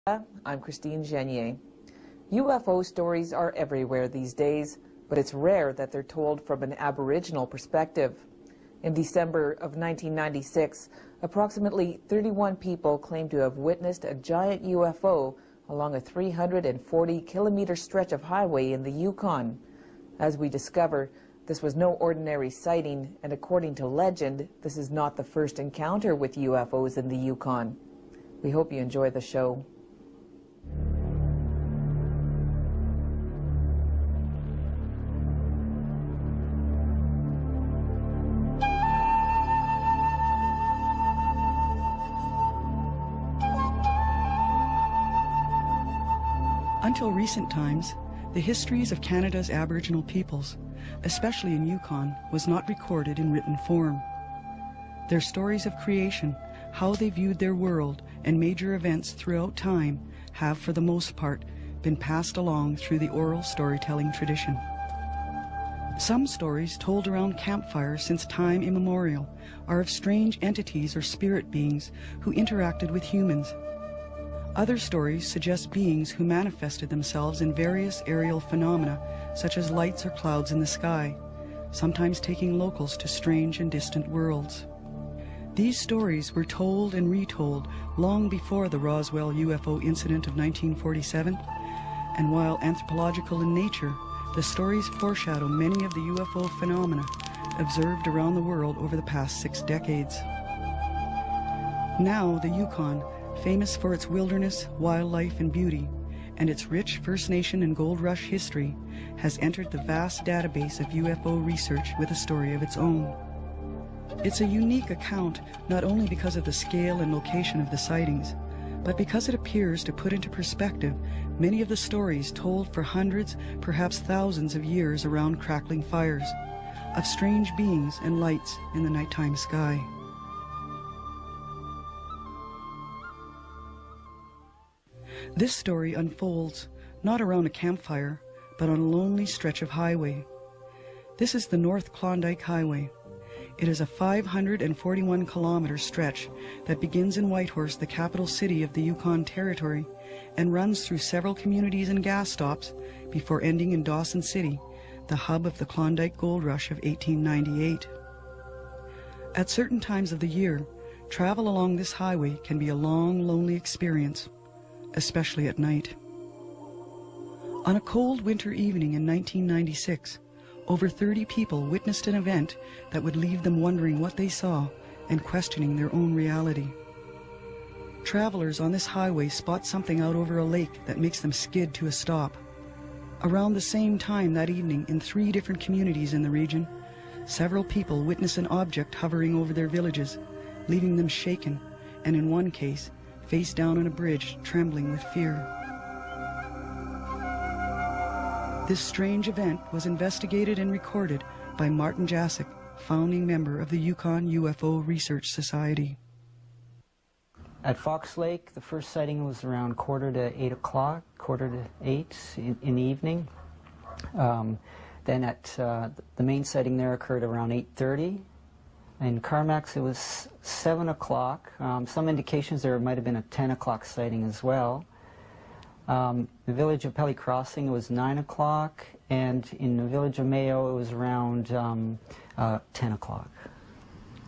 I'm Christine Genier. UFO stories are everywhere these days, but it's rare that they're told from an Aboriginal perspective. In December of 1996, approximately 31 people claimed to have witnessed a giant UFO along a 340-kilometer stretch of highway in the Yukon. As we discover, this was no ordinary sighting, and according to legend, this is not the first encounter with UFOs in the Yukon. We hope you enjoy the show. Until recent times, the histories of Canada's Aboriginal peoples, especially in Yukon, was not recorded in written form. Their stories of creation, how they viewed their world, and major events throughout time have, for the most part, been passed along through the oral storytelling tradition. Some stories told around campfires since time immemorial are of strange entities or spirit beings who interacted with humans. Other stories suggest beings who manifested themselves in various aerial phenomena, such as lights or clouds in the sky, sometimes taking locals to strange and distant worlds. These stories were told and retold long before the Roswell UFO incident of 1947, and while anthropological in nature, the stories foreshadow many of the UFO phenomena observed around the world over the past 6 decades. Now, the Yukon, famous for its wilderness, wildlife, and beauty, and its rich First Nation and Gold Rush history, has entered the vast database of UFO research with a story of its own. It's a unique account not only because of the scale and location of the sightings, but because it appears to put into perspective many of the stories told for hundreds, perhaps thousands of years around crackling fires, of strange beings and lights in the nighttime sky. This story unfolds not around a campfire, but on a lonely stretch of highway. This is the North Klondike Highway. It is a 541-kilometer stretch that begins in Whitehorse, the capital city of the Yukon Territory, and runs through several communities and gas stops before ending in Dawson City, the hub of the Klondike Gold Rush of 1898. At certain times of the year, travel along this highway can be a long, lonely experience, especially at night. On a cold winter evening in 1996, over 30 people witnessed an event that would leave them wondering what they saw and questioning their own reality. Travelers on this highway spot something out over a lake that makes them skid to a stop. Around the same time that evening, in 3 different communities in the region, several people witness an object hovering over their villages, leaving them shaken, and in one case, face down on a bridge, trembling with fear. This strange event was investigated and recorded by Martin Jacek, founding member of the Yukon UFO Research Society. At Fox Lake, the first sighting was around quarter to 8 in the evening. Then at the main sighting there occurred around 8:30. In Carmax, it was 7 o'clock. Some indications there might have been a 10 o'clock sighting as well. The village of Pelly Crossing, it was 9 o'clock, and in the village of Mayo, it was around 10 o'clock.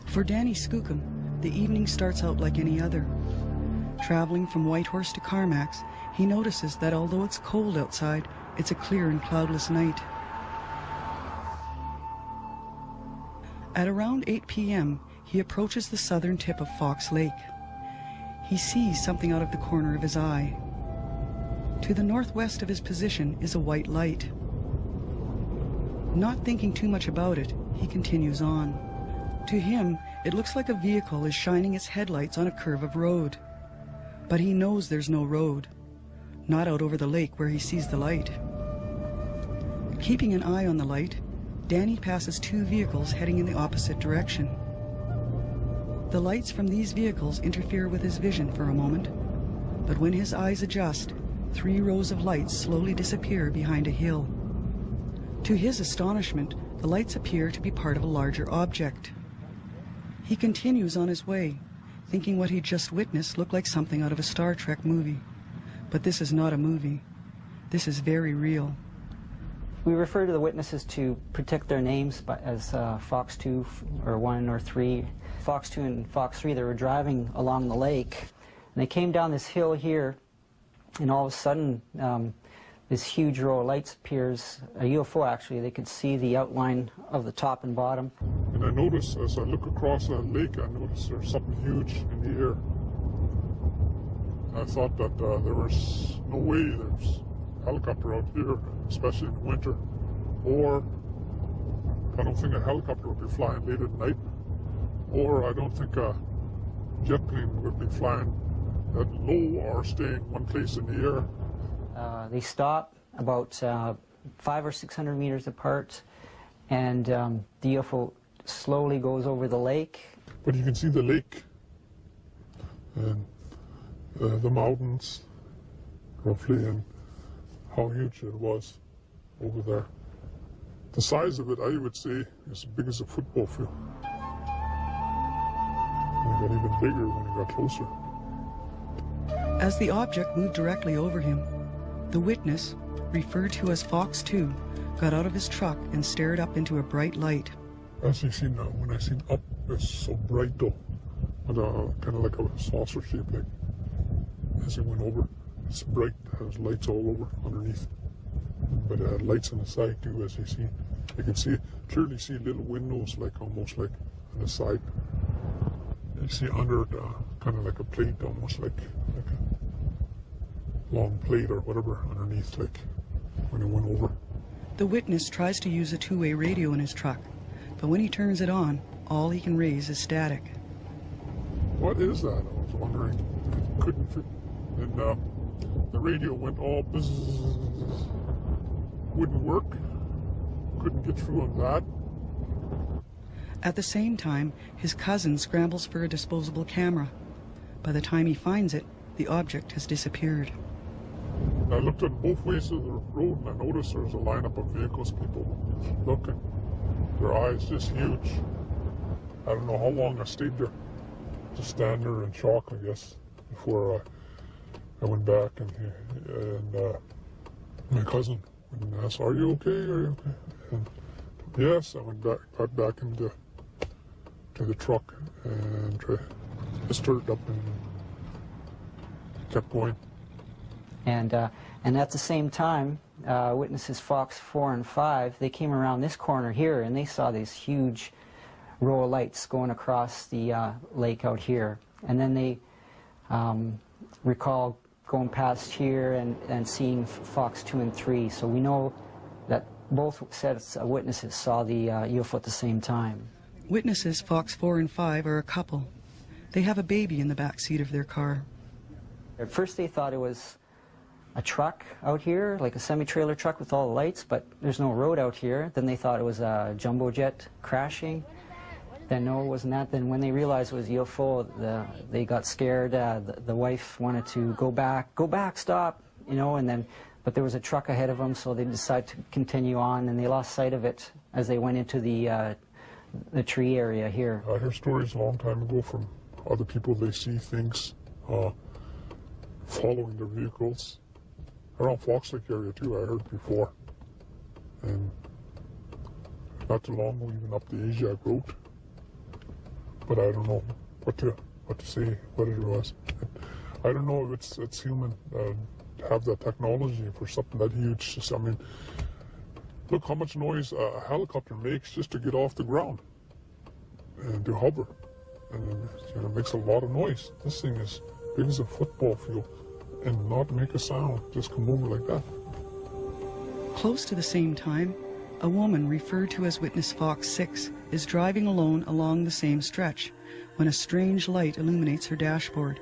For Danny Skookum, the evening starts out like any other. Traveling from Whitehorse to Carmax, he notices that although it's cold outside, it's a clear and cloudless night. At around 8 p.m., he approaches the southern tip of Fox Lake. He sees something out of the corner of his eye. To the northwest of his position is a white light. Not thinking too much about it, he continues on. To him, it looks like a vehicle is shining its headlights on a curve of road. But he knows there's no road, not out over the lake where he sees the light. Keeping an eye on the light, Danny passes 2 vehicles heading in the opposite direction. The lights from these vehicles interfere with his vision for a moment, but when his eyes adjust, 3 rows of lights slowly disappear behind a hill. To his astonishment, the lights appear to be part of a larger object. He continues on his way, thinking what he'd just witnessed looked like something out of a Star Trek movie. But this is not a movie. This is very real. We refer to the witnesses to protect their names as Fox 2 or 1 or 3. Fox 2 and Fox 3, they were driving along the lake, and they came down this hill here, and all of a sudden this huge row of lights appears, a UFO actually. They could see the outline of the top and bottom. And I noticed, as I look across that lake, I noticed there's something huge in the air. I thought that there was no way there's a helicopter out here, especially in the winter. Or I don't think a helicopter would be flying late at night. Or I don't think a jet plane would be flying that low or staying one place in the air. They stop about 500 or 600 meters apart, and the UFO slowly goes over the lake. But you can see the lake and the mountains roughly, and how huge it was over there. The size of it, I would say, is as big as a football field. And it got even bigger when it got closer. As the object moved directly over him, the witness, referred to as Fox 2, got out of his truck and stared up into a bright light. As you see now, when I seen up, it's so bright though, and kind of like a saucer shape, like as it went over. It's bright, it has lights all over underneath, but it had lights on the side too, as you see. You can see, clearly see little windows, like almost like on the side. You see under it, kind of like a plate, almost like a long plate or whatever underneath, like when it went over. The witness tries to use a two-way radio in his truck, but when he turns it on, all he can raise is static. What is that? I was wondering. I couldn't fit. And the radio went all buzz, wouldn't work. Couldn't get through on that. At the same time, his cousin scrambles for a disposable camera. By the time he finds it, the object has disappeared. I looked at both ways of the road and I noticed there was a lineup of vehicles, people looking. Their eyes just huge. I don't know how long I stayed there. Just stand there in shock, I guess, before I went back and my cousin went and asked, "Are you okay? Are you okay?" And yes, I went back, got back into the truck and started up and kept going. And at the same time, witnesses Fox 4 and 5, they came around this corner here and they saw this huge row of lights going across the lake out here. And then they recall going past here and seeing Fox 2 and 3. So we know that both sets of witnesses saw the UFO at the same time. Witnesses Fox 4 and 5 are a couple. They have a baby in the back seat of their car. At first they thought it was a truck out here, like a semi-trailer truck with all the lights, but there's no road out here. Then they thought it was a jumbo jet crashing. Then no, it wasn't that. Then when they realized it was UFO, they got scared. The wife wanted to go back, stop, you know, and then, but there was a truck ahead of them, so they decided to continue on, and they lost sight of it as they went into the tree area here. I heard stories a long time ago from other people. They see things following their vehicles. Around Fox Lake area too, I heard before. And not too long ago, even up the Asia road. But I don't know what to say, what it was. I don't know if it's human to have that technology for something that huge. Just, I mean, look how much noise a helicopter makes just to get off the ground and to hover. And it makes a lot of noise. This thing is big as a football field and not make a sound, just come over like that. Close to the same time, a woman referred to as Witness Fox 6 is driving alone along the same stretch when a strange light illuminates her dashboard.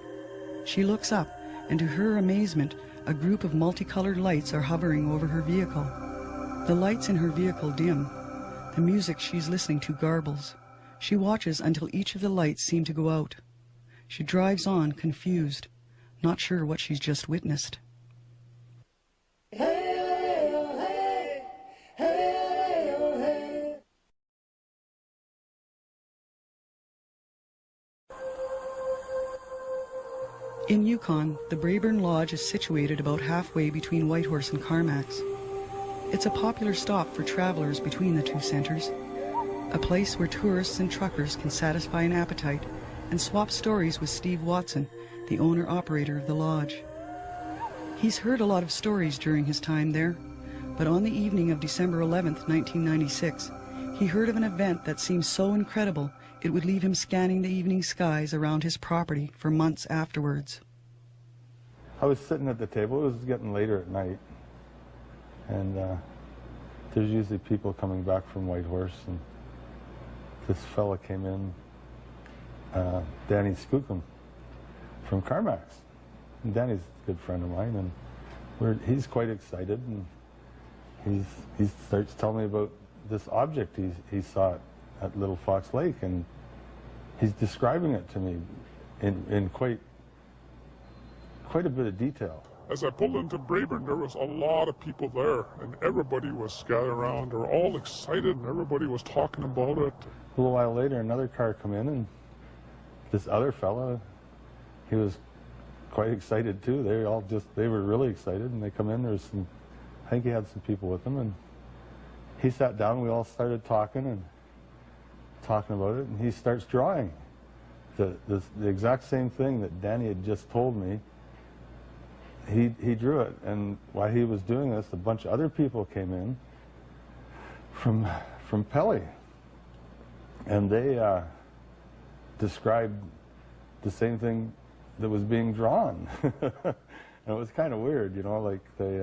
She looks up, and to her amazement, a group of multicolored lights are hovering over her vehicle. The lights in her vehicle dim. The music she's listening to garbles. She watches until each of the lights seem to go out. She drives on, confused, not sure what she's just witnessed. In Yukon, the Braeburn Lodge is situated about halfway between Whitehorse and Carmacks. It's a popular stop for travelers between the two centers, a place where tourists and truckers can satisfy an appetite and swap stories with Steve Watson, the owner-operator of the lodge. He's heard a lot of stories during his time there, but on the evening of December 11th, 1996, he heard of an event that seemed so incredible it would leave him scanning the evening skies around his property for months afterwards. I was sitting at the table. It was getting later at night, and there's usually people coming back from Whitehorse, and this fella came in, Danny Skookum from Carmacks. And Danny's a good friend of mine, and he's quite excited, and he starts telling me about this object he saw at Little Fox Lake, and he's describing it to me in quite a bit of detail. As I pulled into Braeburn, there was a lot of people there, and everybody was scattered around. They were all excited, and everybody was talking about it. A little while later, another car come in, and this other fella, he was quite excited too. They were really excited, and they come in. I think he had some people with him, and he sat down. We all started talking about it, and he starts drawing the exact same thing that Danny had just told me. He drew it, and while he was doing this, a bunch of other people came in from Pelly, and they described the same thing that was being drawn. And it was kind of weird, you know, like they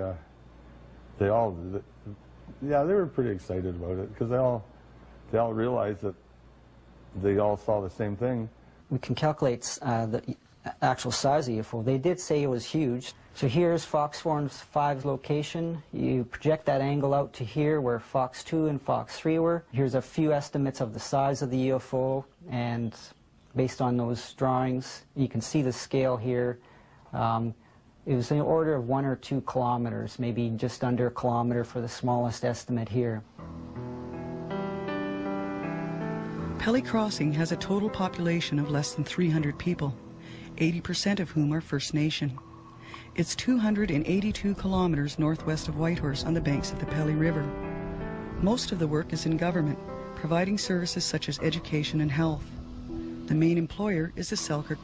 were pretty excited about it, because they all realized that they all saw the same thing. We can calculate the actual size of the UFO. They did say it was huge. So here's Fox 4 and 5's location. You project that angle out to here where Fox 2 and Fox 3 were. Here's a few estimates of the size of the UFO, and based on those drawings, you can see the scale here. It was in the order of 1 or 2 kilometers, maybe just under a kilometer for the smallest estimate here. Pelly Crossing has a total population of less than 300 people, 80% of whom are First Nation. It's 282 kilometers northwest of Whitehorse on the banks of the Pelly River. Most of the work is in government, providing services such as education and health. The main employer is the Selkirk